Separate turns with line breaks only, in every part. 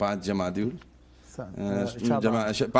5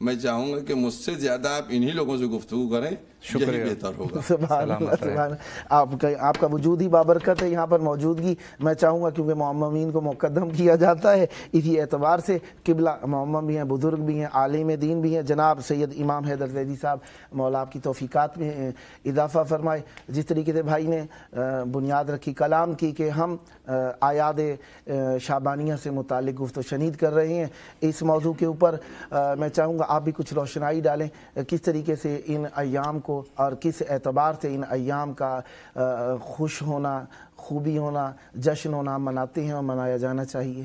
میں چاہوں گا کہ مجھ سے زیادہ آپ انہی لوگوں سے گفتگو کریں، یہی بہتر ہوگا.
سبحان اللہ، سبحان اللہ. آپ کا وجود ہی بابرکت ہے یہاں پر موجودگی. میں چاہوں گا کیونکہ معممین کو مقدم کیا جاتا ہے، اسی اعتبار سے قبلہ معمم بھی ہیں، بزرگ بھی ہیں، عالم دین بھی ہیں، جناب سید امام حیدر زیدی صاحب، مولا آپ کی توفیقات میں اضافہ فرمائے. جس طریقے سے بھائی نے بنیاد رکھی کلام کی کہ ہم آیات شعبانیہ سے متعلق گفت و شنید کر رہے ہیں، اس موضوع کے اوپر میں چاہوں گا آپ بھی کچھ روشنائی ڈالیں. کس طریقے سے ان ایام کو اور کس اعتبار سے ان ایام کا خوش ہونا، خوبی ہونا، جشن ہونا مناتے ہیں اور منایا جانا چاہیے؟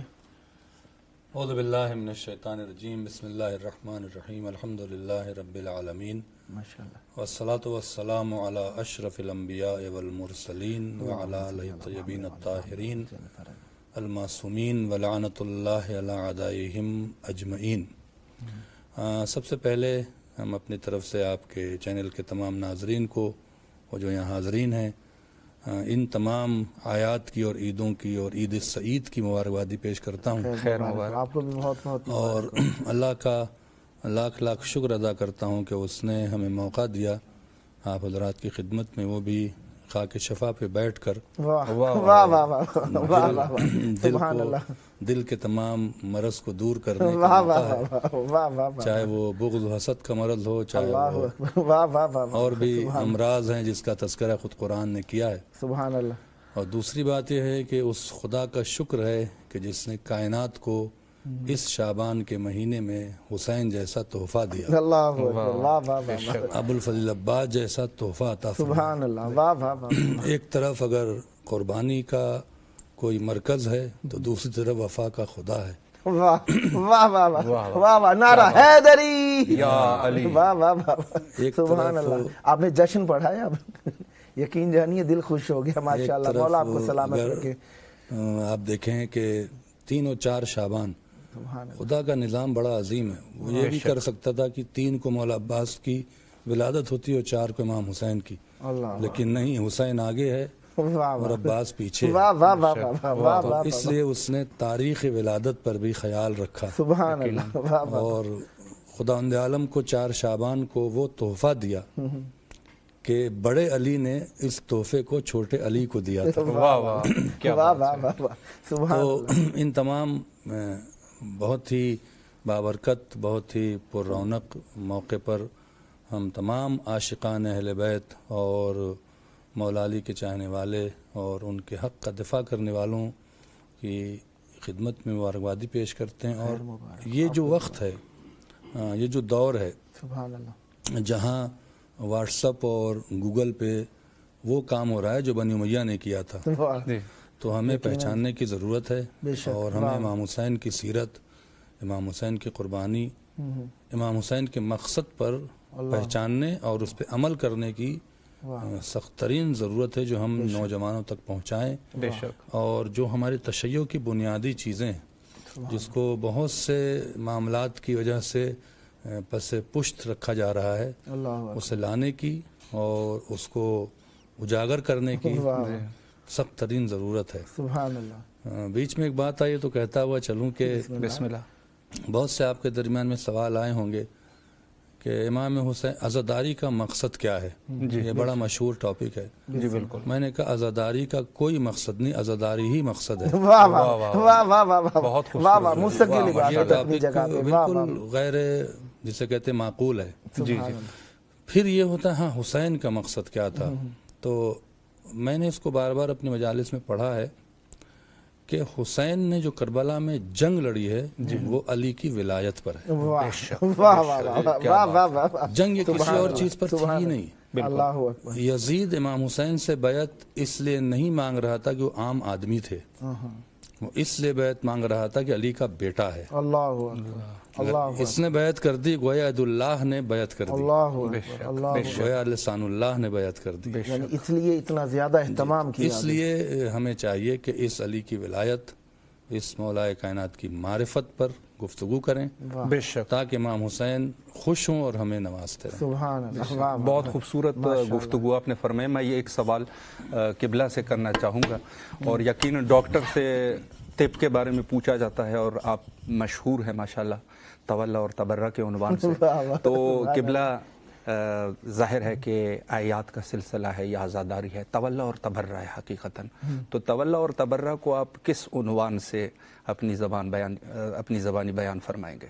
اعوذ باللہ من الشیطان الرجیم، بسم اللہ الرحمن الرحیم، الحمدللہ رب العالمین، والصلاة والسلام علی اشرف الانبیاء والمرسلین وعلی آلہ الطیبین الطاہرین المعصومین ولعنۃ اللہ علی اعدائہم اجمعین. سب سے پہلے ہم اپنی طرف سے آپ کے چینل کے تمام ناظرین کو اور جو یہاں حاضرین ہیں ان تمام آیات کی اور عیدوں کی اور عید السعید کی مبارکبادی پیش کرتا ہوں.
خیر مبارک آپ کو بھی بہت بہت.
اور اللہ کا لاکھ لاکھ شکر ادا کرتا ہوں کہ اس نے ہمیں موقع دیا آپ حضرات کی خدمت میں، وہ بھی خاک شفا پہ بیٹھ کر دل کے تمام مرض کو دور کرنے کا موقع ہے، چاہے وہ بغض و حسد کا مرض ہو، چاہے وہ اور بھی امراض ہیں جس کا تذکرہ خود قرآن نے کیا ہے.
سبحان اللہ.
اور دوسری بات یہ ہے کہ اس خدا کا شکر ہے کہ جس نے کائنات کو اس شعبان کے مہینے میں حسین جیسا تحفہ دیا، ابو الفضل عباس جیسا تحفہ عطا فرمایا.
سبحان اللہ.
ایک طرف اگر قربانی کا کوئی مرکز ہے تو دوسری طرف وفا کا خدا ہے.
واہ واہ واہ واہ واہ، نعرہ حیدری
یا علی.
واہ واہ واہ، سبحان اللہ. آپ نے جشن پڑھایا، یقین جانیے دل خوش ہو گیا. ماشاءاللہ، مولا آپ کو سلامت رکھے.
آپ دیکھیں کہ 3 اور 4 شعبان خدا کا نظام بڑا عظیم ہے. وہ یہ بھی کر سکتا تھا کہ 3 کو مولا عباس کی ولادت ہوتی اور 4 کو امام حسین کی، لیکن نہیں، حسین آگے ہے اور عباس پیچھے. اس لیے اس نے تاریخ ولادت پر بھی خیال رکھا.
سبحان اللہ.
اور خداوند عالم کو 4 شعبان کو وہ تحفہ دیا کہ بڑے علی نے اس تحفے کو چھوٹے علی کو دیا تھا. تو ان تمام بہت ہی بابرکت، بہت ہی پر رونق موقع پر ہم تمام عاشقان اہل بیت اور مولا علی کے چاہنے والے اور ان کے حق کا دفاع کرنے والوں کی خدمت میں مبارکبادی پیش کرتے ہیں. اور یہ جو وقت ہے، یہ جو دور ہے،
سبحان اللہ،
جہاں واٹس اپ اور گوگل پہ وہ کام ہو رہا ہے جو بنی امیہ نے کیا تھا، تو ہمیں پہچاننے کی ضرورت ہے. اور ہمیں امام حسین کی سیرت، امام حسین کی قربانی، امام حسین کے مقصد پر پہچاننے اور اس پہ عمل کرنے کی سخت ترین ضرورت ہے جو ہم نوجوانوں تک پہنچائیں. اور جو ہماری تشیع کی بنیادی چیزیں جس کو بہت سے معاملات کی وجہ سے پس پشت رکھا جا رہا ہے، اسے لانے کی اور اس کو اجاگر کرنے کی سخت ترین ضرورت ہے.
سبحان اللہ.
بیچ میں ایک بات آئی تو کہتا ہوا چلوں کہ
بسم اللہ.
بہت سے آپ کے درمیان میں سوال آئے ہوں گے کہ امام حسین عزاداری کا مقصد کیا ہے. یہ بڑا مشہور ٹاپک ہے.
جی بالکل.
میں نے کہا عزاداری کا کوئی مقصد نہیں، عزاداری ہی مقصد ہے.
واہ واہ واہ واہ واہ،
بہت
واہ واہ، مستقل
یہ ٹاپک بالکل غیر جسے کہتے معقول ہے.
جی جی.
پھر یہ ہوتا ہے ہاں حسین کا مقصد کیا تھا. تو میں نے اس کو بار بار اپنی مجالس میں پڑھا ہے کہ حسین نے جو کربلا میں جنگ لڑی ہے وہ علی کی ولایت پر ہے. جنگ یہ کسی اور چیز پر تھی ہی نہیں. یزید امام حسین سے بیعت اس لیے نہیں مانگ رہا تھا کہ وہ عام آدمی تھے، وہ اس لیے بیعت مانگ رہا تھا کہ علی کا بیٹا ہے. اس نے بیعت کر دی، گویا عید اللہ نے بیعت کر دی، گویا لسان اللہ نے بیعت کر دی.
اس لیے اتنا زیادہ اہتمام کیا.
اس لیے ہمیں چاہیے کہ اس علی کی ولایت، اس مولا کائنات کی معرفت پر گفتگو کریں
بے شک،
تاکہ امام حسین خوش ہوں اور ہمیں نوازتے رہیں.
سبحان اللہ.
بہت خوبصورت گفتگو آپ نے فرمائی. میں یہ ایک سوال قبلہ سے کرنا چاہوں گا، اور یقیناً ڈاکٹر سے طب کے بارے میں پوچھا جاتا ہے اور آپ مشہور ہیں ماشاءاللہ تولا اور تبرہ کے عنوان سے، تو قبلہ ظاہر ہے کہ آیات کا سلسلہ ہے یا عزاداری ہے، تولا اور تبرہ ہے حقیقتاً، تو تولا اور تبرہ کو آپ کس عنوان سے اپنی زبانی بیان فرمائیں گے؟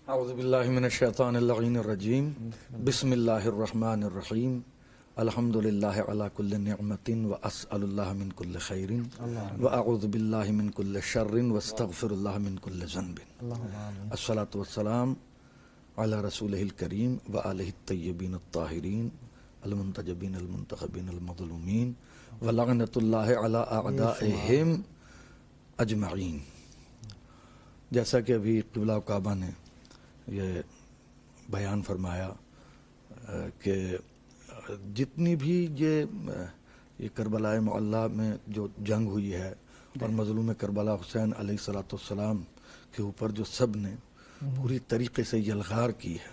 اعوذ باللہ من الشیطان اللعین الرجیم، بسم اللہ الرحمن الرحیم، الحمد للہ علی کل نعمت واسأل اللہ من کل خیر واعوذ باللہ من کل شر واستغفر اللہ من کل ذنب، الصلاۃ والسلام علی رسولہ الکریم وآلہ الطیبین الطاہرین المنتجبین المنتخبین المظلومین ولعنۃ اللہ علی اعدائہم اجمعین۔ جیسا کہ ابھی قبلہ کعبہ نے یہ بیان فرمایا کہ جتنی بھی یہ کربلا معلیٰ میں جو جنگ ہوئی ہے اور مظلوم کربلا حسین علیہ الصلوۃ والسلام کے اوپر جو سب نے پوری طریقے سے یلغار کی ہے،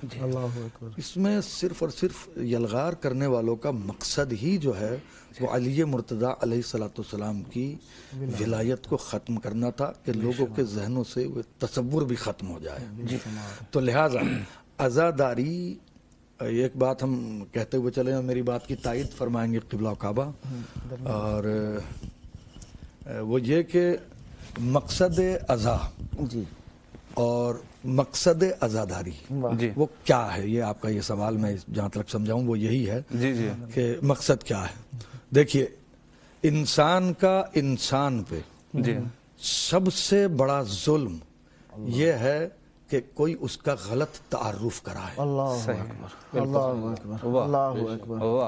اس میں صرف اور صرف یلغار کرنے والوں کا مقصد ہی جو ہے وہ علی مرتضیٰ علیہ الصلوۃ والسلام کی ولایت کو ختم کرنا تھا کہ لوگوں کے ذہنوں سے وہ تصور بھی ختم ہو جائے۔ تو لہٰذا عزاداری، ایک بات ہم کہتے ہوئے چلے ہیں، میری بات کی تائید فرمائیں گے قبلہ کعبہ، اور وہ یہ کہ مقصد عزا اور مقصد عزاداری وہ کیا ہے، یہ آپ کا یہ سوال میں جہاں تک سمجھاؤں وہ یہی ہے کہ مقصد کیا ہے۔ دیکھیے، انسان کا انسان پہ سب سے بڑا ظلم یہ ہے کہ کوئی اس کا غلط تعارف کرائے،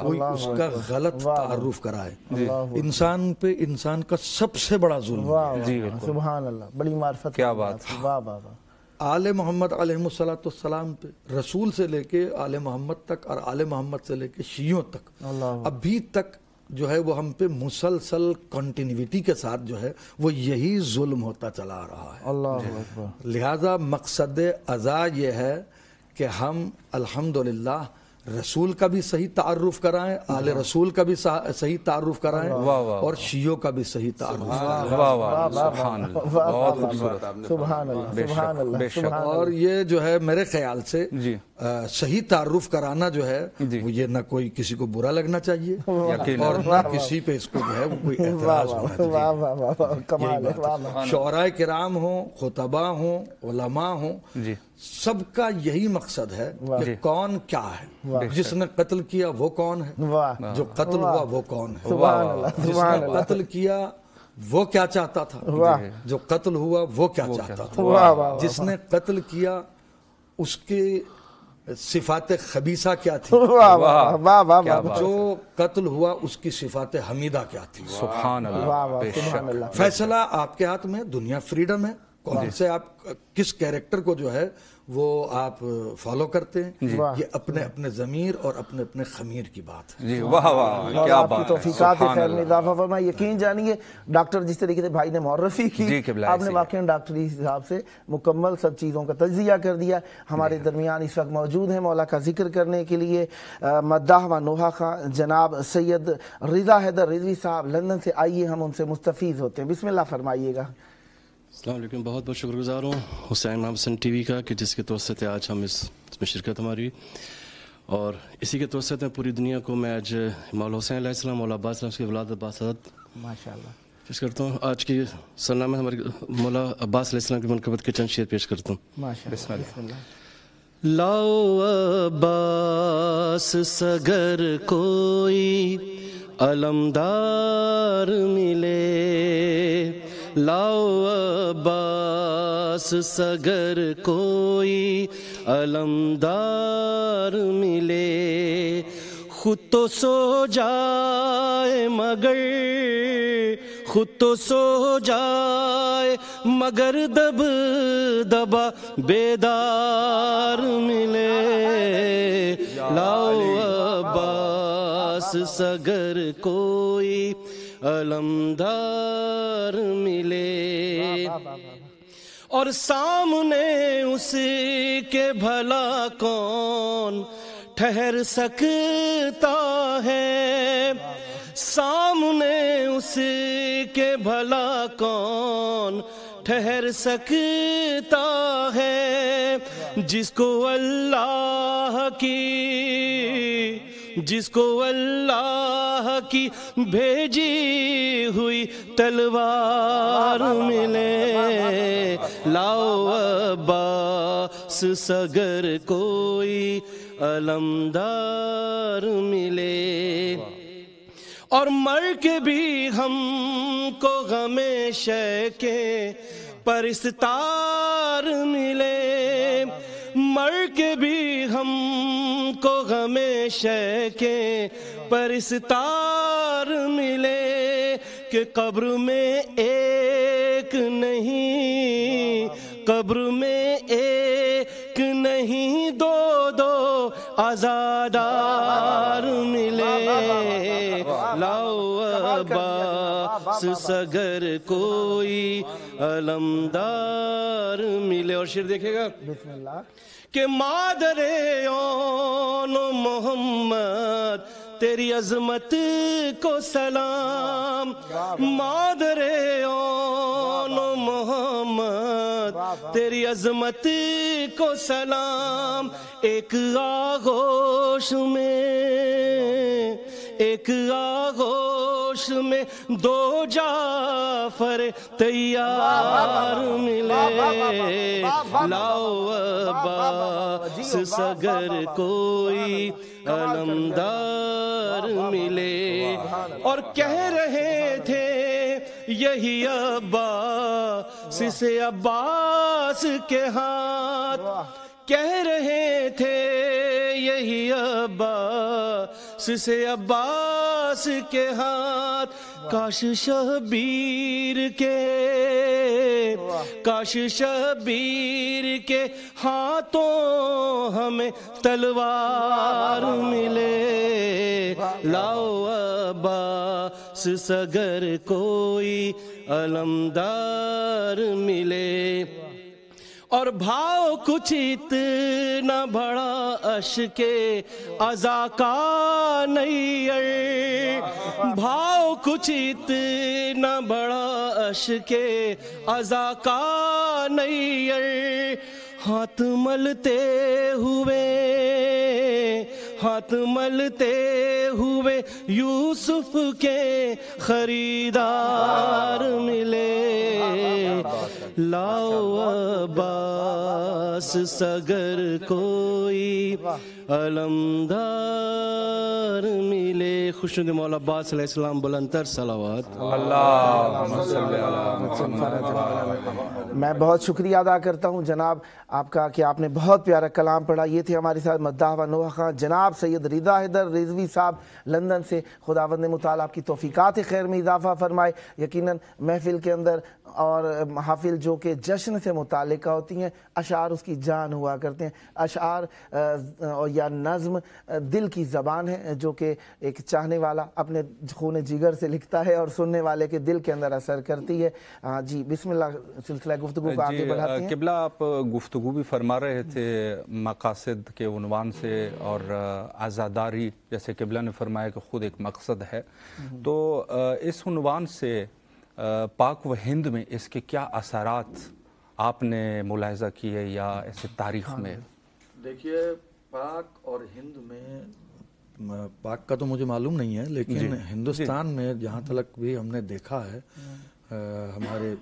کوئی اس کا غلط تعارف کرائے، انسان پہ انسان کا سب سے بڑا ظلم۔
سبحان اللہ، بڑی معرفت،
کیا بات۔
آل محمد علیہ الصلوۃ والسلام پہ، رسول سے لے کے آل محمد تک اور آل محمد سے لے کے شیعوں تک ابھی تک جو ہے وہ ہم پہ مسلسل کنٹینیوٹی کے ساتھ جو ہے وہ یہی ظلم ہوتا چلا آ رہا ہے۔
اللہ اکبر۔
لہذا مقصد عزا یہ ہے کہ ہم الحمدللہ رسول کا بھی صحیح تعارف کرائیں، آل رسول کا بھی صحیح تعارف کرائیں، اور شیعوں کا بھی صحیح تعارف کرائیں۔ اور یہ جو ہے میرے خیال سے صحیح تعارف کرانا جو ہے وہ یہ نہ کوئی کسی کو برا لگنا چاہیے اور نہ کسی پہ اس کو جو ہے کوئی اعتراض ہونا چاہیے۔ شعراء کرام ہوں، خطباء ہوں، علماء ہوں، سب کا یہی مقصد ہے کہ کون کیا ہے، جس نے قتل کیا وہ کون ہے، جو قتل ہوا وہ کون ہے، جس نے قتل کیا وہ کیا چاہتا تھا، جو قتل ہوا وہ کیا چاہتا تھا، جس نے قتل کیا اس کے صفات خبیثہ کیا تھی، جو قتل ہوا اس کی صفات حمیدہ کیا تھی۔
سبحان اللہ۔
فیصلہ آپ کے ہاتھ میں، دنیا فریڈم ہے، کون سے آپ کس کیریکٹر کو جو ہے وہ آپ فالو کرتے ہیں، یہ اپنے اپنے ضمیر اور اپنے اپنے خمیر کی بات ہے۔
جی واہ واہ، کیا بات ہے۔
توفیقات خیر میں اضافہ فرمائے۔ یقین جانیے ڈاکٹر جس طریقے سے بھائی نے معرفی کی، آپ نے واقعی ڈاکٹری حساب سے مکمل سب چیزوں کا تجزیہ کر دیا۔ ہمارے درمیان اس وقت موجود ہیں مولا کا ذکر کرنے کے لیے مداح و نوحہ خان جناب سید رضا حیدر رضوی صاحب لندن سے، آئیے ہم ان سے مستفیض ہوتے ہیں۔ بسم اللہ فرمائیے گا۔
السلام علیکم، بہت بہت شکر گزار ہوں حسین محمد حسن ٹی وی کا کہ جس کے توسط سے آج ہم اس میں شرکت ہماری، اور اسی کے توسط میں پوری دنیا کو میں آج مولا حسین علیہ السلام، مولا عباس علیہ السلام کی اولاد عباسات
ماشاءاللہ
پیش کرتا ہوں۔ آج کی سنہ میں ہمارے مولا عباس علیہ السلام کی منقبت کے چند شعر پیش کرتا ہوں۔
بسم اللہ۔
لاؤ عباس سگر کوئی علمدار ملے، لاؤ عباس سگر کوئی علمدار ملے، خود تو سو جائے مگر خود تو سو جائے مگر دب دبا بیدار ملے، لاؤ عباس سگر کوئی علمدار ملے، اور سامنے اس کے بھلا کون ٹھہر سکتا ہے، سامنے اس کے بھلا کون ٹھہر سکتا ہے، جس کو اللہ کی بھیجی ہوئی تلوار ملے، لاؤ عباس سگر کوئی علمدار ملے، اور مر کے بھی ہم کو غم شے کے پرستار ملے، مر کے بھی ہم کو غم شے کے پرستار ملے، کہ قبر میں ایک نہیں، قبر میں ایک نہیں دو دو عزادار ملے، لاؤ عباس سگر کوئی علمدار ملے۔ اور شعر دیکھے گا،
بسم اللہ،
کہ مادر اون محمد تیری عظمت کو سلام، مادر اون محمد تیری عظمت کو سلام، ایک آغوش میں دو جعفر تیار ملے، لاؤ عباس سگر کوئی علمدار ملے، اور کہہ رہے تھے یہی عباس سے عباس کے ہاتھ، کہہ رہے تھے یہی عباس سے عباس کے ہاتھ، کاش شبیر کے ہاتھوں ہمیں تلوار ملے، لاؤ عباس سگر کوئی علمدار ملے، اور بھاؤ کچھ اتنا بڑا اشک عزا کا نہیں، بھاؤ کچھ اتنا بڑا اشک عزا کا نہیں، ہاتھ ملتے ہوئے یوسف کے خریدار ملے، لاؤ عباس سگر کوئی علمدار ملے۔ خوشنود مولا عباس علیہ السلام بلندتر صلوات۔
میں بہت شکریہ ادا کرتا ہوں جناب آپ کا کہ آپ نے بہت پیارا کلام پڑھا۔ یہ تھے ہمارے ساتھ مداح و نوح خان جناب سید رضا حیدر رضوی صاحب لندن سے۔ خداوند متعالی آپ کی توفیقات خیر میں اضافہ فرمائے۔ یقیناً محفل کے اندر اور محافل جو کہ جشن سے متعلقہ ہوتی ہیں، اشعار اس کی جان ہوا کرتے ہیں۔ اشعار یا نظم دل کی زبان ہے جو کہ ایک چاہنے والا اپنے خون جگر سے لکھتا ہے اور سننے والے کے دل کے اندر اثر کرتی ہے۔ جی بسم اللہ، سلسلہ گفتگو کو آگے بڑھاتے ہیں۔
قبلہ آپ گفتگو بھی فرما رہے تھے مقاصد کے عنوان سے، اور عزاداری جیسے قبلہ نے فرمایا کہ خود ایک مقصد ہے، تو اس عنوان سے پاک و ہند میں اس کے کیا اثرات آپ نے ملاحظہ کیے یا ایسے تاریخ میں؟
دیکھیے، پاک اور ہند میں، پاک کا تو مجھے معلوم نہیں ہے، لیکن ہندوستان میں جہاں تک بھی ہم نے دیکھا ہے، ہمارے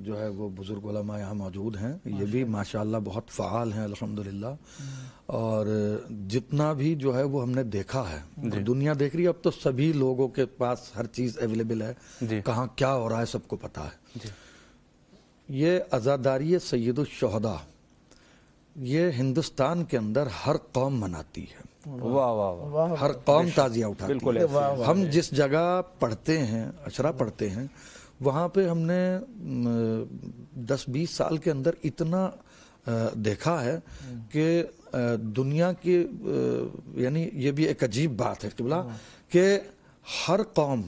جو ہے وہ بزرگ علماء یہاں موجود ہیں، یہ بھی ماشاءاللہ بہت فعال ہیں الحمدللہ، اور جتنا بھی جو ہے وہ ہم نے دیکھا ہے، دنیا دیکھ رہی ہے، اب تو سبھی لوگوں کے پاس ہر چیز اویلیبل ہے، کہاں کیا ہو رہا ہے سب کو پتہ ہے۔ یہ عزاداری سید الشہداء یہ ہندوستان کے اندر ہر قوم مناتی ہے، ہر قوم تعزیہ اٹھاتی ہے۔ ہم جس جگہ پڑھتے ہیں، اشرا پڑھتے ہیں، وہاں پہ ہم نے 10-20 سال کے اندر اتنا دیکھا ہے کہ دنیا کی، یعنی یہ بھی ایک عجیب بات ہے قبلہ، کہ ہر قوم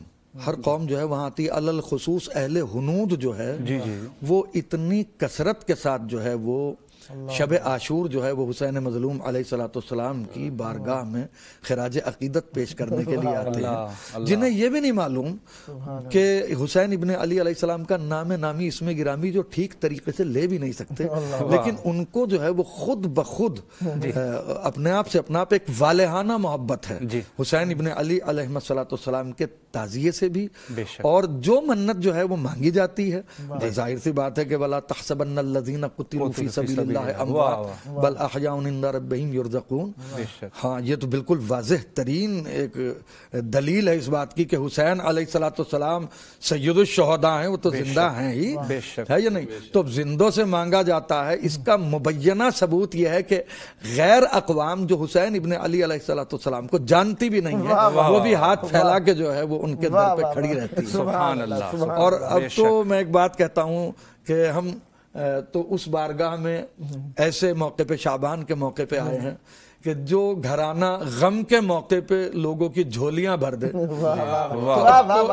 جو ہے وہاں آتی ہے، علل خصوص اہل ہنود جو ہے وہ اتنی کثرت کے ساتھ جو ہے وہ شب عاشور جو ہے وہ حسین مظلوم علیہ السلام کی بارگاہ میں خراج عقیدت پیش کرنے کے لیے آتے ہیں، جنہیں یہ بھی نہیں معلوم کہ حسین ابن علی علیہ السلام کا نام نامی اسم گرامی جو ٹھیک طریقے سے لے بھی نہیں سکتے، لیکن ان کو جو ہے وہ خود بخود اپنے آپ سے اپنا ایک والہانہ محبت ہے حسین ابن علی علیہ السلام کے تعزیے سے بھی، اور جو منت جو ہے وہ مانگی جاتی ہے، ظاہر سی بات ہے کہ وَلَا تَحْسَبَنَّ الَّذِينَ قُتِلُوا فِي سَبِيلِ اللَّهِ أَمْوَاتٌ بَلْ أَحْيَاءٌ عِندَ رَبِّهِمْ يُرْزَقُونَ۔ ہاں یہ تو بالکل واضح ترین ایک دلیل ہے اس بات کی کہ حسین علیہ السلام سید الشہداء ہیں، وہ تو زندہ ہیں ہی، ہے یا نہیں؟ تو زندوں سے مانگا جاتا ہے، اس کا مبینہ ثبوت یہ ہے کہ غیر اقوام جو حسین ابن علی علیہ السلام کو جانتی بھی نہیں ہے، وہ بھی ہاتھ پھیلا کے جو ہے وہ ان کے در پہ کھڑی رہتی ہے۔ اور اب تو میں ایک بات کہتا ہوں کہ ہم تو اس بارگاہ میں ایسے موقع پہ شعبان کے موقع پہ آئے ہیں کہ جو گھرانہ غم کے موقع پہ لوگوں کی جھولیاں بھر دے، تو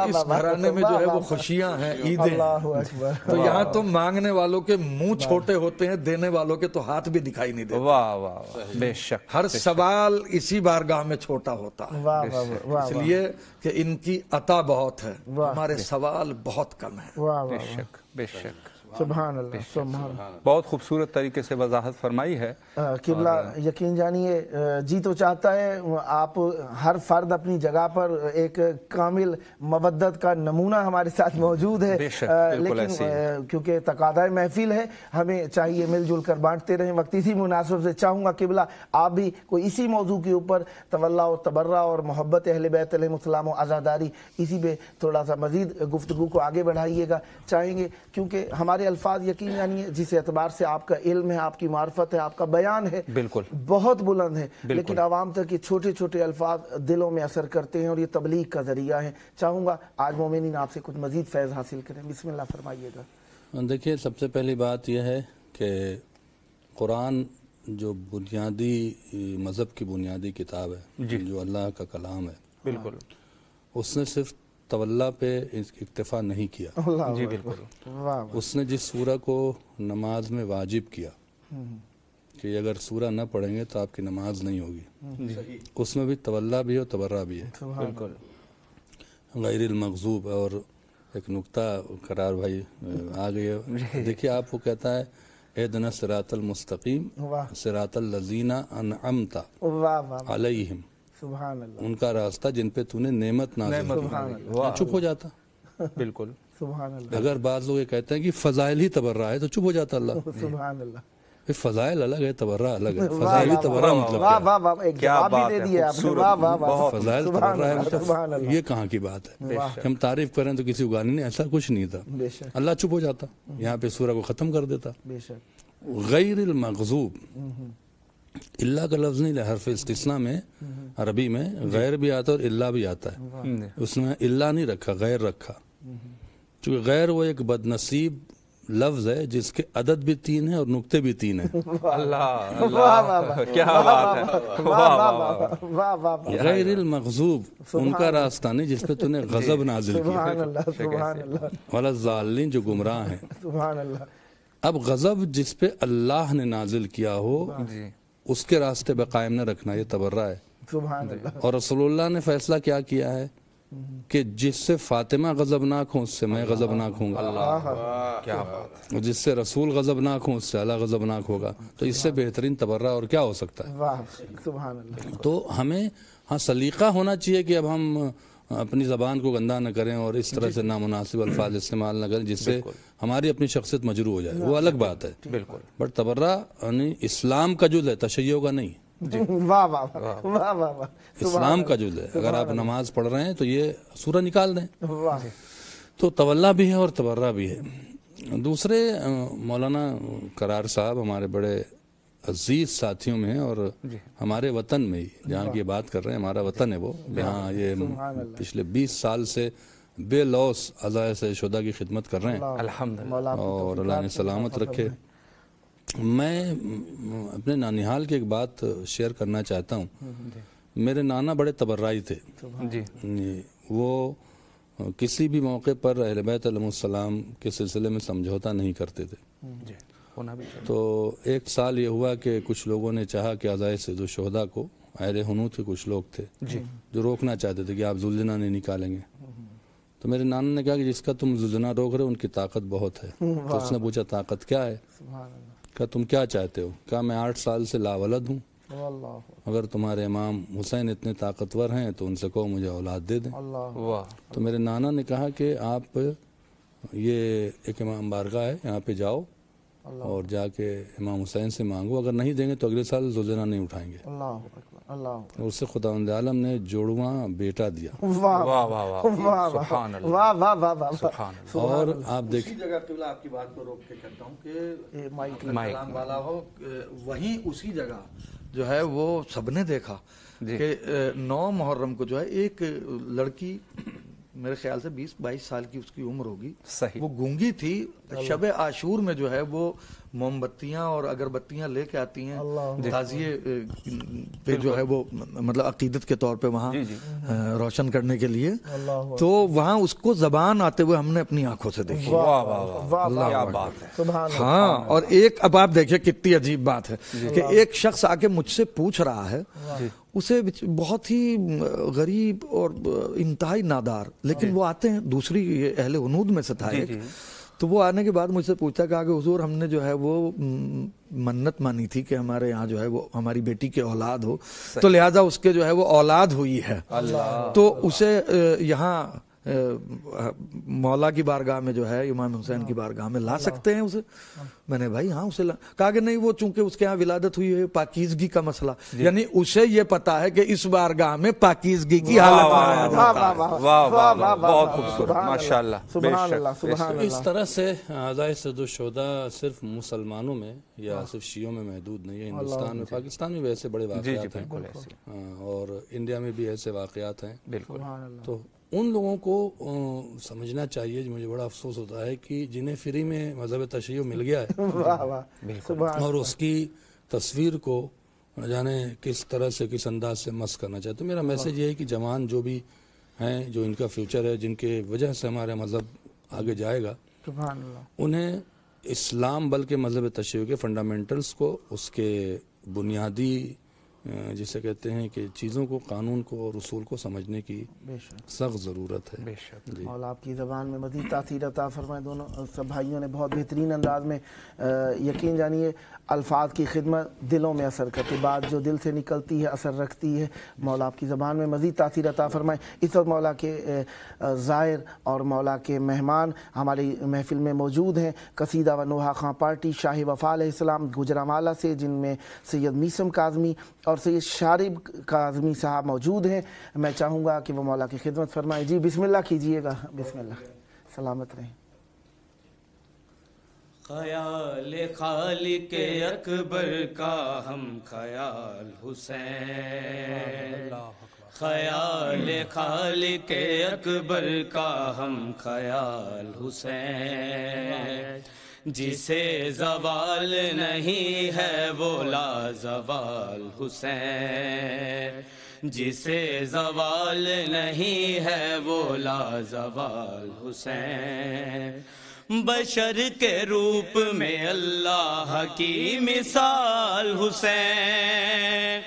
اس گھرانے میں جو ہے وہ خوشیاں ہیں، عیدیں ہیں، تو یہاں تو مانگنے والوں کے منہ چھوٹے ہوتے ہیں، دینے والوں کے تو ہاتھ بھی دکھائی نہیں دیتے۔
واہ واہ، بے شک،
ہر سوال اسی بارگاہ میں چھوٹا ہوتا ہے، اس لیے کہ ان کی عطا بہت ہے، ہمارے سوال بہت کم ہیں۔
بے شک بے شک،
سبحان اللہ، سبحان اللہ،
بہت خوبصورت طریقے سے وضاحت فرمائی ہے
قبلہ۔ یقین جانیے جی تو چاہتا ہے آپ ہر فرد اپنی جگہ پر ایک کامل مودت کا نمونہ ہمارے ساتھ موجود ہے، لیکن کیونکہ تقاضۂ محفل ہے ہمیں چاہیے مل جل کر بانٹتے رہیں۔ وقت اسی مناسب سے چاہوں گا قبلہ آپ بھی کوئی اسی موضوع کے اوپر تولا اور تبرہ اور محبت اہل بیت علیہ السلام و عزاداری، اسی پہ تھوڑا سا مزید گفتگو کو آگے بڑھائیے گا چاہیں گے، کیونکہ ہمارے الفاظ یقین جانیے جس اعتبار سے آپ کا علم ہے، آپ کی معرفت ہے، آپ کا بیان ہے،
بالکل
بہت بلند ہے، لیکن عوام تک یہ چھوٹے چھوٹے الفاظ دلوں میں اثر کرتے ہیں اور یہ تبلیغ کا ذریعہ ہے۔ چاہوں گا آج مومنین آپ سے کچھ مزید فیض حاصل کریں، بسم اللہ فرمائیے گا۔
دیکھیے، سب سے پہلی بات یہ ہے کہ قرآن جو بنیادی مذہب کی بنیادی کتاب ہے، جو اللہ کا کلام ہے،
بالکل
اس نے صرف تولا پہ اکتفا نہیں کیا،
جی بالکل،
اس نے جس سورہ کو نماز میں واجب کیا کہ اگر سورہ نہ پڑھیں گے تو آپ کی نماز نہیں ہوگی، اس میں بھی تولا بھی ہے اور تبرہ بھی ہے،
بالکل
غیر المغضوب۔ اور ایک نقطہ قرار بھائی آ گئی ہے، دیکھیے آپ کو کہتا ہے اہدنا الصراط المستقیم صراط الذین انعمت علیہم،
سبحان اللہ،
ان کا راستہ جن پہ تو نے نعمت نازل کی، چپ ہو جاتا۔
بالکل،
سبحان اللہ،
اگر بعض لوگ یہ کہتے ہیں کہ فضائل ہی تبرہ ہے تو چپ ہو جاتا اللہ۔
سبحان اللہ،
فضائل الگ ہے، تبرہ الگ ہے، فضائل ہی تبرہ مطلب
واہ واہ واہ، ایک جواب بھی دے دیا آپ نے، واہ واہ واہ،
فضائل تبرہ ہے
سبحان اللہ،
یہ کہاں کی بات ہے؟ ہم تعریف کریں تو کسی اگانی نہیں، ایسا کچھ نہیں تھا،
بے شک،
اللہ چپ ہو جاتا، یہاں پہ سورہ کو ختم کر دیتا۔
بے شک،
غیر المغضوب، اللہ کا لفظ نہیں، حرف استثناء میں عربی میں غیر بھی آتا ہے اور اللہ بھی آتا ہے، اس میں اللہ نہیں رکھا، غیر رکھا، چونکہ غیر وہ ایک بد نصیب لفظ ہے جس کے عدد بھی 3 ہیں اور نقطے بھی 3 ہیں۔
اللہ اللہ، کیا بات ہے،
واہ واہ،
غیر المغضوب ان کا راستہ نہیں جس پہ تو نے غضب نازل کیا،
سبحان اللہ، سبحان اللہ،
ولا الضالین جو گمراہ ہیں۔
سبحان اللہ،
اب غضب جس پہ اللہ نے نازل کیا ہو اس کے راستے پہ قائم نہ رکھنا، یہ تبرہ ہے۔
سبحان اللہ،
اور رسول اللہ نے فیصلہ کیا کیا ہے کہ جس سے فاطمہ غضبناک ہوں اس سے میں غضبناک ہوں گا،
کیا بات،
اور جس سے رسول غضبناک ہوں اس سے اللہ غضبناک ہوگا، تو اس سے بہترین تبرہ اور کیا ہو سکتا ہے؟
واہ، سبحان اللہ،
تو ہمیں ہاں سلیقہ ہونا چاہیے کہ اب ہم اپنی زبان کو گندہ نہ کریں اور اس طرح سے نامناسب الفاظ استعمال نہ کریں جس سے ہماری اپنی شخصیت مجروح ہو جائے، وہ الگ بات ہے،
بالکل،
بٹ تبرہ یعنی اسلام کا جز ہے، تشیع کا نہیں،
واہ واہ واہ واہ واہ،
اسلام کا جز ہے۔ اگر آپ نماز پڑھ رہے ہیں تو یہ سورہ نکال دیں،
واہ،
تو تولا بھی ہے اور تبرہ بھی ہے۔ دوسرے مولانا قرار صاحب ہمارے بڑے عزیز ساتھیوں میں ہیں اور ہمارے وطن میں ہی جہاں کی بات کر رہے ہیں، ہمارا وطن ہے وہ، جہاں یہ پچھلے 20 سال سے بے لوث عزائے سے شدہ کی خدمت کر رہے ہیں،
الحمدللہ،
اور اللہ نے سلامت رکھے۔ میں اپنے نانیحال کی ایک بات شیئر کرنا چاہتا ہوں۔ میرے نانا بڑے تبرعی تھے، وہ کسی بھی موقع پر اہل بیت علیہ السلام کے سلسلے میں سمجھوتا نہیں کرتے تھے،
ہونا بھی چاہیے.
تو ایک سال یہ ہوا کہ کچھ لوگوں نے چاہا کہ عزائے سید الشہداء کو، اہل حنوت کے کچھ لوگ تھے جو روکنا چاہتے تھے کہ آپ زلزلہ نہیں نکالیں گے. تو میرے نانا نے کہا کہ جس کا تم زلزلہ روک رہے ہو ان کی طاقت بہت ہے. تو اس نے پوچھا طاقت کیا ہے؟ کہا تم کیا چاہتے ہو؟ کہا میں 8 سال سے لاولد ہوں، اگر تمہارے امام حسین اتنے طاقتور ہیں تو ان سے کہو مجھے اولاد دے دیں. تو میرے نانا نے کہا کہ آپ یہ ایک امام بارگاہ ہے یہاں پہ جاؤ اور جا کے امام حسین سے مانگو، اگر نہیں دیں گے تو اگلے سال زلزلہ نہیں اٹھائیں گے. اور اس سے خداوند عالم نے جوڑواں بیٹا دیا. اور آپ دیکھیں
جگہ قبلہ آپ کی بات کو روک کے کہتا ہوں کہ کلام والا ہو، وہیں اسی جگہ جو ہے وہ سب نے دیکھا کہ 9 محرم کو جو ہے ایک لڑکی میرے خیال سے 20-22 سال کی اس کی عمر ہوگی، وہ گونگی تھی. شب عاشور میں جو ہے وہ موم بتیاں اور اگربتیاں لے کے آتی ہیں تعزیے پہ جو ہے وہ مطلب عقیدت کے طور پہ وہاں روشن کرنے کے لیے. تو وہاں اس کو زبان آتے ہوئے ہم نے اپنی آنکھوں سے دیکھی. ہاں، اور ایک اب آپ دیکھیں کتنی عجیب بات ہے کہ ایک شخص آ کے مجھ سے پوچھ رہا ہے، اسے بہت ہی غریب اور انتہائی نادار، لیکن وہ آتے ہیں دوسری اہل حنود میں سے تھا ایک. تو وہ آنے کے بعد مجھ سے پوچھتا کہ حضور ہم نے جو ہے وہ منت مانی تھی کہ ہمارے یہاں جو ہے وہ ہماری بیٹی کے اولاد ہو، تو لہٰذا اس کے جو ہے وہ اولاد ہوئی ہے، تو اسے یہاں مولا کی بارگاہ میں جو ہے امام حسین کی بارگاہ میں لا سکتے ہیں اسے؟ میں نے بھائی ہاں اسے کہا کہ نہیں، وہ چونکہ اس کے ہاں ولادت ہوئی ہے، پاکیزگی کا مسئلہ، یعنی اسے یہ پتا ہے کہ اس بارگاہ میں پاکیزگی کی حالت میں آیا جاتا ہے.
بہت خوبصورت، ماشاءاللہ.
اس طرح سے عزائے سید الشہداء صرف مسلمانوں میں یا صرف شیعوں میں محدود نہیں ہے، ہندوستان میں، پاکستان میں بھی ایسے بڑے واقعات ہیں اور انڈیا میں بھی ایسے واقعات ہیں.
بالکل.
تو ان لوگوں کو سمجھنا چاہیے، مجھے بڑا افسوس ہوتا ہے کہ جنہیں فری میں مذہب تشیع مل گیا ہے اور اس کی تصویر کو نہ جانے کس طرح سے کس انداز سے مس کرنا چاہتے. تو میرا میسج یہ ہے کہ جوان جو بھی ہیں، جو ان کا فیوچر ہے، جن کے وجہ سے ہمارا مذہب آگے جائے گا، انہیں اسلام بلکہ مذہب تشیع کے فنڈامنٹلز کو، اس کے بنیادی جسے کہتے ہیں کہ چیزوں کو، قانون کو اور اصول کو سمجھنے کی سخت ضرورت ہے.
اور آپ کی زبان میں مزید تاثیر عطا فرمائے. دونوں سب بھائیوں نے بہت بہترین انداز میں یقین جانیے الفاظ کی خدمت دلوں میں اثر کرتی، بات جو دل سے نکلتی ہے اثر رکھتی ہے. مولا آپ کی زبان میں مزید تاثیر عطا فرمائے. اس وقت مولا کے زائر اور مولا کے مہمان ہماری محفل میں موجود ہیں. قصیدہ و نوحہ خاں پارٹی شاہ وفا علیہ السلام گجرانوالہ سے، جن میں سید میثم کاظمی اور سید شارب کاظمی صاحب موجود ہیں. میں چاہوں گا کہ وہ مولا کی خدمت فرمائیں. جی بسم اللہ کیجئے گا. بسم اللہ. سلامت رہیں.
خیال خالق اکبر کا ہم خیال حسین، خیال خالق اکبر کا ہم خیال حسین، جسے زوال نہیں ہے وہ لا زوال حسین، جسے زوال نہیں ہے وہ لا زوال حسین. بشر کے روپ میں اللہ کی مثال حسین،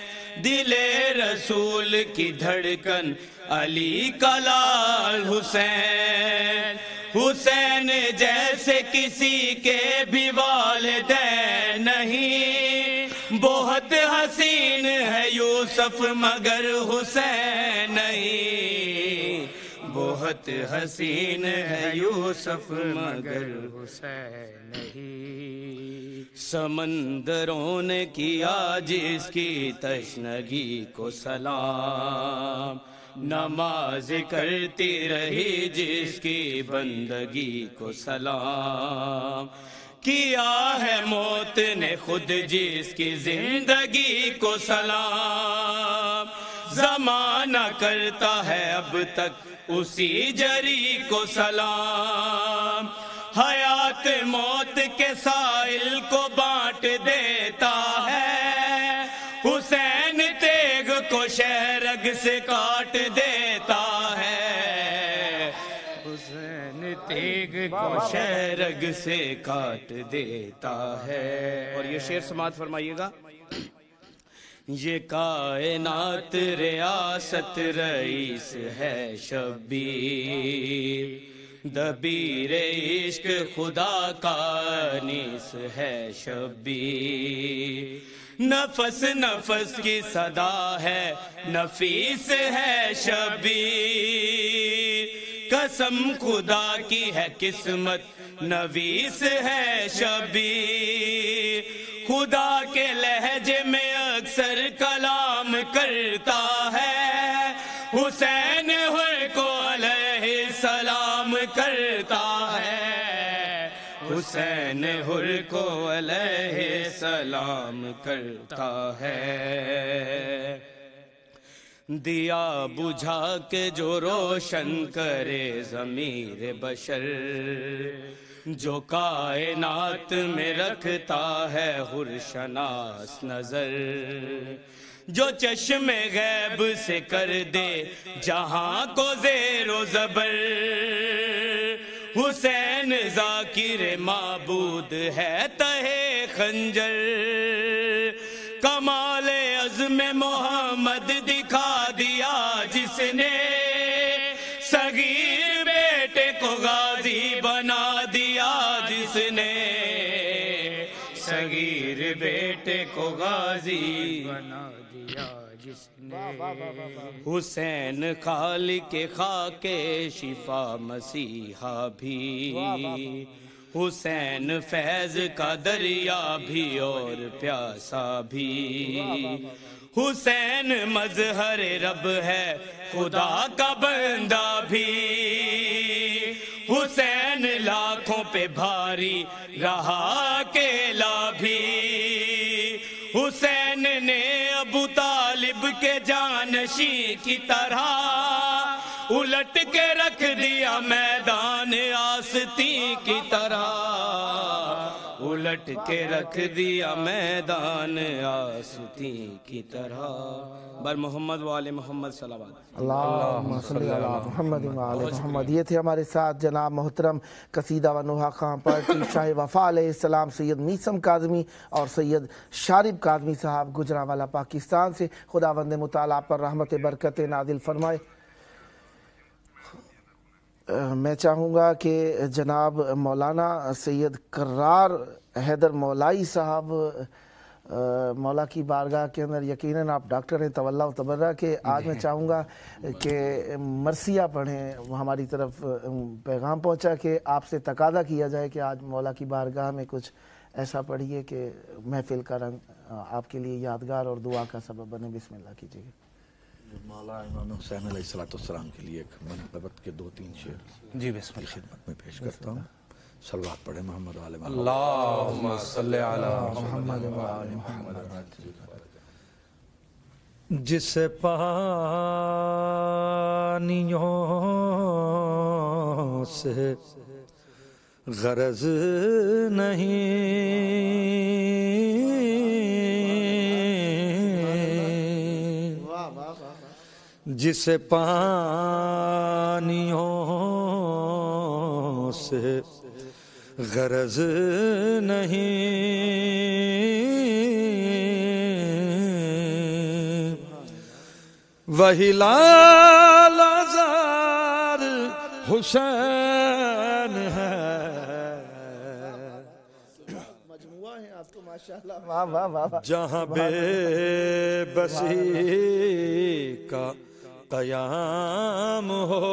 دل رسول کی دھڑکن علی کا لال حسین، حسین جیسے کسی کے بھی والدین نہیں، بہت حسین ہے یوسف مگر حسین نہیں، بہت حسین ہے یوسف مگر حسین نہیں. سمندروں نے کیا جس کی تشنگی کو سلام، نماز کرتی رہی جس کی بندگی کو سلام، کیا ہے موت نے خود جس کی زندگی کو سلام، زمانہ کرتا ہے اب تک اسی جری کو سلام، حیات موت کے سائل کو بانٹ دیتا ہے، حسین تیغ کو شہرگ سے کاٹ دیتا ہے، حسین حسین تیغ کو شہرگ سے کاٹ دیتا ہے. اور یہ شعر سماعت فرمائیے گا. یہ کائنات ریاست رئیس ہے شبیر، دبیر عشق خدا کا انیس ہے شبیر. نفس نفس کی صدا ہے نفیس ہے شبیر. قسم خدا کی ہے قسمت نویس ہے شبیر. خدا کے لہجے میں اکثر کلام کرتا ہے، حسین حر کو علیہ السلام کرتا ہے، حسین حر کو علیہ السلام کرتا ہے. دیا بجھا کے جو روشن کرے ضمیر بشر، جو کائنات میں رکھتا ہے حر شناس نظر، جو چشم غیب سے کر دے جہاں کو زیر و زبر. حسین ذاکر معبود ہے تہے خنجر، کمال عزم محمد دکھا دیا جس نے، صغیر بیٹے کو غازی بنا دیا جس نے، صغیر بیٹے کو غازی بنا دیا جس نے. حسین خالق خاک شفا مسیحا بھی، حسین فیض کا دریا بھی اور پیاسا بھی. حسین مظہر رب ہے خدا کا بندہ بھی. حسین لاکھوں پہ بھاری رہا اکیلا بھی. حسین نے ابو طالب کے جانشین کی طرح الٹ کے رکھ دیا میدان آستین کی طرح، الٹ کے رکھ دیا میدان آستین کی طرح. بر محمد و آل محمد صلوات.
اللہم صلی علی محمد و آل محمد. یہ تھے ہمارے ساتھ جناب محترم قصیدہ و نوحہ خان پارٹی شاہ وفا علیہ السلام سید میثم کاظمی اور سید شارب کاظمی صاحب گجرانوالہ پاکستان سے. خداوند متعال آپ پر رحمت برکت نازل فرمائے. میں چاہوں گا کہ جناب مولانا سید کرار حیدر مولائی صاحب مولا کی بارگاہ کے اندر، یقیناً آپ ڈاکٹر ہیں تولا و تبرہ کے، آج میں چاہوں گا کہ مرثیہ پڑھیں. ہماری طرف پیغام پہنچا کہ آپ سے تقاضا کیا جائے کہ آج مولا کی بارگاہ میں کچھ ایسا پڑھیے کہ محفل کا رنگ آپ کے لیے یادگار اور دعا کا سبب بنے. بسم اللہ کیجیے.
مولا امام حسین علیہ السلام کے لیے ایک منقبت کے 2-3 شعر
جی بسم
کی خدمت میں پیش کرتا ہوں. صلوات پڑھیں محمد و آل محمد.
اللہم صلی علی محمد و آل محمد.
جسے پانیوں سے غرض نہیں، جسے پانیوں سے غرض نہیں، وہی لال زار حسین ہے.
مجموعہ ہیں آپ تو ماشاءاللہ. واہ واہ واہ.
جہاں بے بسی کا قیام ہو،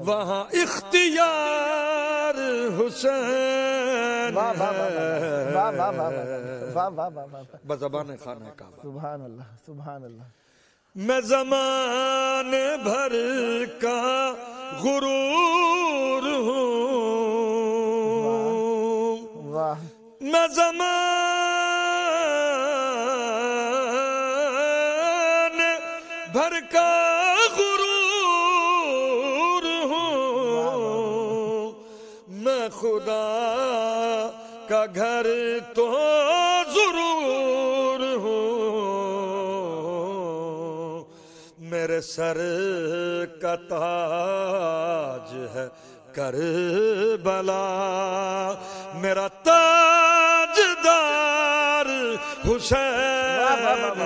وہاں اختیار حسین بزبان خانہ کعبہ.
سبحان اللہ سبحان اللہ.
میں زمان بھر کا غرور ہوں، میں زمان بھر کا غرور ہوں، میں خدا کا گھر تو ضرور ہوں، میرے سر کا تاج ہے کربلا، میرا تاجدار حسین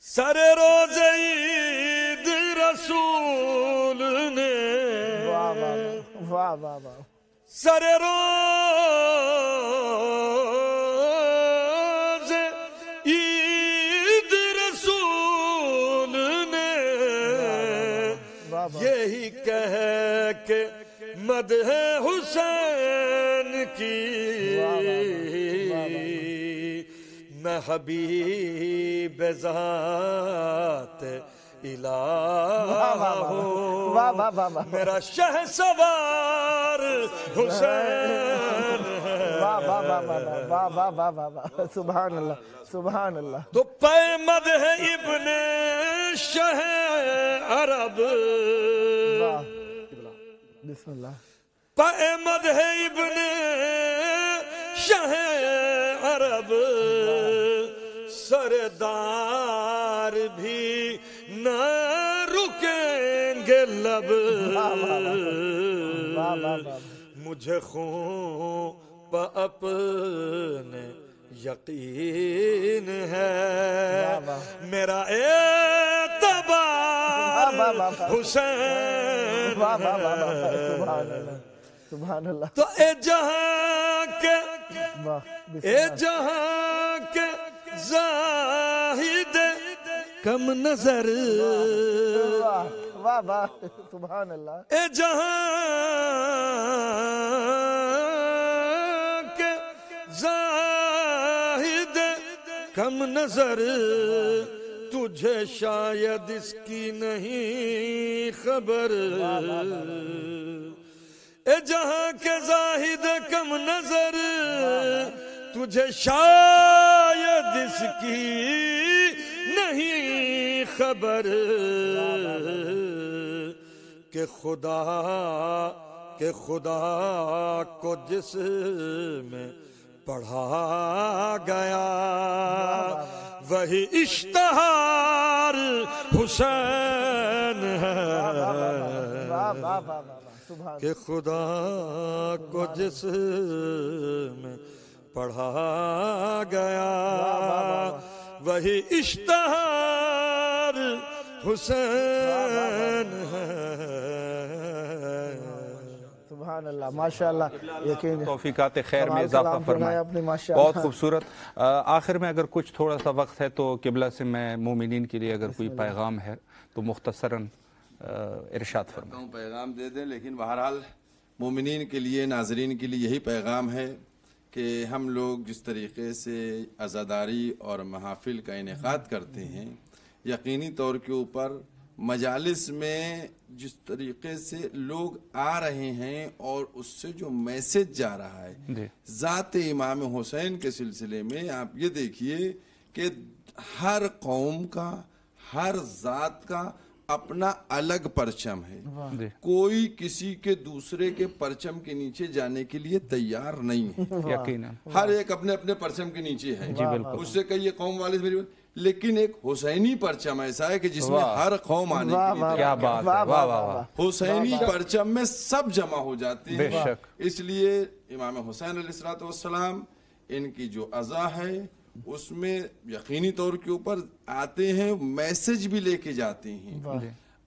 سر روز عید رسول نے سر روز عید رسول نے یہی کہہ کے مدح حسین کی میں حبیب ذات الہ ہوں، میرا شہ سوار حسین
سبحان اللہ سبحان اللہ.
تو پے مدح ابن شہ عرب،
بسم اللہ.
پے مدح ابن شہ عرب سردار بھی نہ رکیں گے لب، مجھے خون پہ اپنے یقین ہے، میرا اعتبار حسین
سبحان اللہ.
تو اے جہاں کے زاہد کم نظر،
سبحان اللہ.
اے جہاں کے زاہد کم نظر، تجھے شاید اس کی نہیں خبر، اے جہاں کے زاہد کم نظر، تجھے شاید اس کی نہیں خبر، کہ خدا کو جس میں پڑھا گیا وہی اشتہار حسین ہے، کہ خدا کو جس میں پڑھا گیا وہی اشتہار حسین ہے.
سبحان اللہ ماشاءاللہ. یقین
توفیقات خیر میں اضافہ فرمائے، بہت خوبصورت. آخر میں اگر کچھ تھوڑا سا وقت ہے تو قبلہ سے میں مومنین کے لیے اگر کوئی پیغام ہے تو مختصراً ارشاد فرمائیں.
پیغام دے دیں، لیکن بہرحال مومنین کے لیے، ناظرین کے لیے یہی پیغام ہے کہ ہم لوگ جس طریقے سے عزاداری اور محافل کا انعقاد کرتے ہیں، یقینی طور کے اوپر مجالس میں جس طریقے سے لوگ آ رہے ہیں اور اس سے جو میسج جا رہا ہے ذات امام حسین کے سلسلے میں، آپ یہ دیکھیے کہ ہر قوم کا، ہر ذات کا اپنا الگ پرچم ہے، کوئی کسی کے دوسرے کے پرچم کے نیچے جانے کے لیے تیار نہیں ہے، ہر ایک اپنے اپنے پرچم کے نیچے ہے. اس سے کئی قوم والے، لیکن ایک حسینی پرچم ایسا ہے کہ جس میں ہر قوم آنے کے لیے،
کیا بات ہے، واہ واہ واہ.
حسینی پرچم میں سب جمع ہو جاتے ہیں. اس لیے امام حسین علیہ السلام ان کی جو عزا ہے اس میں یقینی طور کے اوپر آتے ہیں، میسج بھی لے کے جاتے ہیں.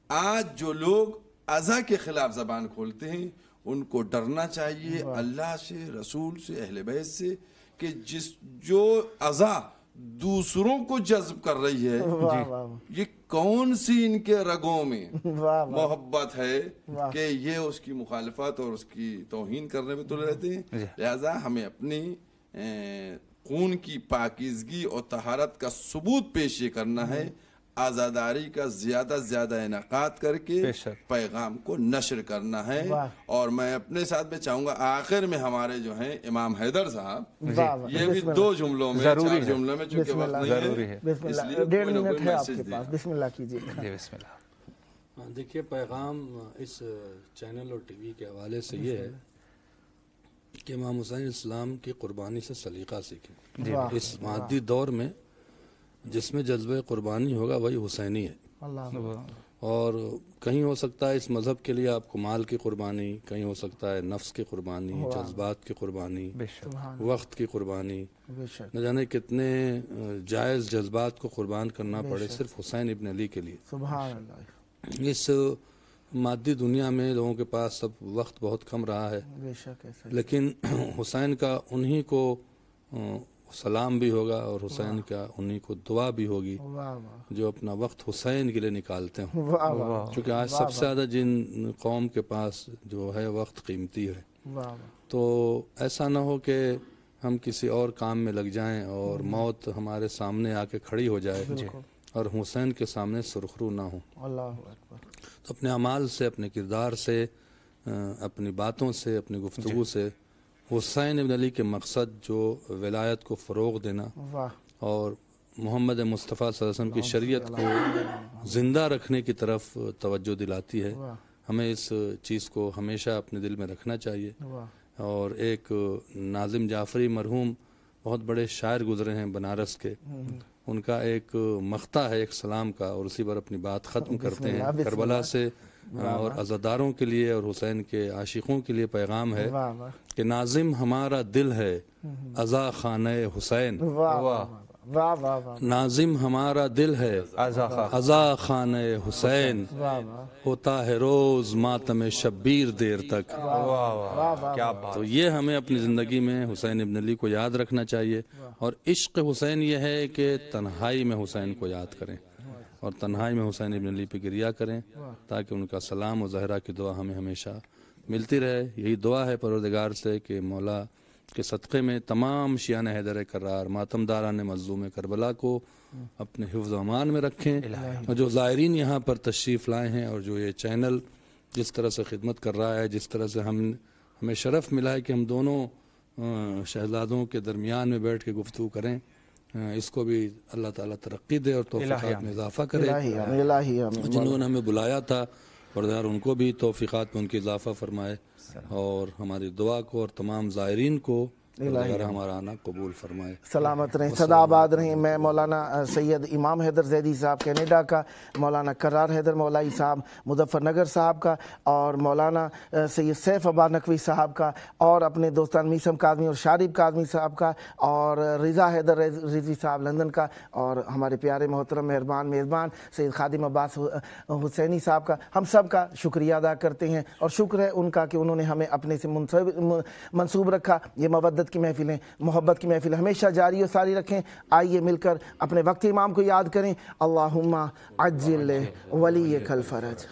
آج جو لوگ عزا کے خلاف زبان کھولتے ہیں ان کو ڈرنا چاہیے اللہ سے، رسول سے، اہل بیت سے، کہ جو عزا دوسروں کو جذب کر رہی ہے یہ کون سی ان کے رگوں میں محبت ہے کہ یہ اس کی مخالفت اور اس کی توہین کرنے میں تلے رہتے ہیں. لہذا ہمیں اپنی خون کی پاکیزگی اور طہارت کا ثبوت پیش یہ کرنا ہے، آزاداری کا زیادہ سے زیادہ انعقاد کر کے پیغام کو نشر کرنا ہے. اور میں اپنے ساتھ میں چاہوں گا آخر میں ہمارے جو ہیں امام حیدر صاحب، یہ بھی 2 جملوں میں، 4 جملوں میں، چونکہ وقت نہیں ہے، اس لیے 1.5 منٹ ہے آپ کے پاس.
بسم اللہ کیجیے.
بسم اللہ.
دیکھیے پیغام اس چینل اور ٹی وی کے حوالے سے یہ ہے کہ امام حسین اسلام کی قربانی سے سلیقہ سیکھیں. اس مادی دور میں جس میں جذبہ قربانی ہوگا وہی حسینی ہے۔ اور کہیں ہو سکتا ہے اس مذہب کے لیے آپ کو مال کی قربانی، کہیں ہو سکتا ہے نفس کی قربانی، جذبات کی قربانی، وقت کی قربانی، نہ جانے کتنے جائز جذبات کو قربان کرنا پڑے صرف حسین ابن علی کے لیے۔
سبحان اللہ۔
اس مادی دنیا میں لوگوں کے پاس اب وقت بہت کم رہا ہے، لیکن حسین کا انہی کو سلام بھی ہوگا اور حسین کا انہی کو دعا بھی ہوگی جو اپنا وقت حسین کے لیے نکالتے ہوں، کیونکہ آج سب سے زیادہ جن قوم کے پاس جو ہے وقت قیمتی ہے، تو ایسا نہ ہو کہ ہم کسی اور کام میں لگ جائیں اور موت ہمارے سامنے آ کے کھڑی ہو جائے اور حسین کے سامنے سرخرو نہ ہو۔ تو اپنے اعمال سے، اپنے کردار سے، اپنی باتوں سے، اپنی گفتگو سے حسین ابن علی کے مقصد جو ولایت کو فروغ دینا اور محمد مصطفیٰ صلی اللہ علیہ وسلم کی شریعت کو زندہ رکھنے کی طرف توجہ دلاتی ہے، ہمیں اس چیز کو ہمیشہ اپنے دل میں رکھنا چاہیے۔ اور ایک ناظم جعفری مرحوم بہت بڑے شاعر گزرے ہیں بنارس کے، ان کا ایک مقطع ہے ایک سلام کا، اور اسی پر اپنی بات ختم کرتے ہیں۔ کربلا سے اور عزاداروں کے لیے اور حسین کے عاشقوں کے لیے پیغام ہے کہ ناظم ہمارا دل ہے عزا خانہ حسین، ناظم ہمارا دل ہے عزا خانہ حسین، ہوتا ہے روز ماتم شبیر دیر تک۔ تو یہ ہمیں اپنی زندگی میں حسین ابن علی کو یاد رکھنا چاہیے، اور عشق حسین یہ ہے کہ تنہائی میں حسین کو یاد کریں اور تنہائی میں حسین ابن علی پہ گریہ کریں، تاکہ ان کا سلام و زہرا کی دعا ہمیں ہمیشہ ملتی رہے۔ یہی دعا ہے پروردگار سے کہ مولا کے صدقے میں تمام شیعان حیدر کرار، ماتم داران مظلوم کربلا کو اپنے حفظ و امان میں رکھیں، اور جو زائرین یہاں پر تشریف لائے ہیں اور جو یہ چینل جس طرح سے خدمت کر رہا ہے، جس طرح سے ہمیں شرف ملا ہے کہ ہم دونوں شہزادوں کے درمیان میں بیٹھ کے گفتگو کریں، اس کو بھی اللہ تعالیٰ ترقی دے اور توفیقات میں اضافہ کرے۔ جنہوں نے ہمیں بلایا تھا پروردگار ان کو بھی توفیقات میں ان کی اضافہ فرمائے، اور ہماری دعا کو اور تمام زائرین کو پروردگار ہمارا آنا قبول فرمائے۔
سلامت رہیں، سدا آباد رہیں۔ میں مولانا سید امام حیدر زیدی صاحب کینیڈا کا، مولانا کرار حیدر مولائی صاحب مظفر نگر صاحب کا، اور مولانا سید سیف ابا نقوی صاحب کا، اور اپنے دوستان میسم کاظمی اور شارب کاظمی صاحب کا، اور رضا حیدر رضوی صاحب لندن کا، اور ہمارے پیارے محترم مہربان میزبان سید خادم عباس حسینی صاحب کا، ہم سب کا شکریہ ادا کرتے ہیں، اور شکر ہے ان کا کہ انہوں نے ہمیں اپنے سے منسوب رکھا۔ یہ مودت کی محفلیں، محبت کی محفل ہمیشہ جاری و ساری رکھیں۔ آئیے مل کر اپنے وقت امام کو یاد کریں۔ اللہم عجل ولیک الفرج۔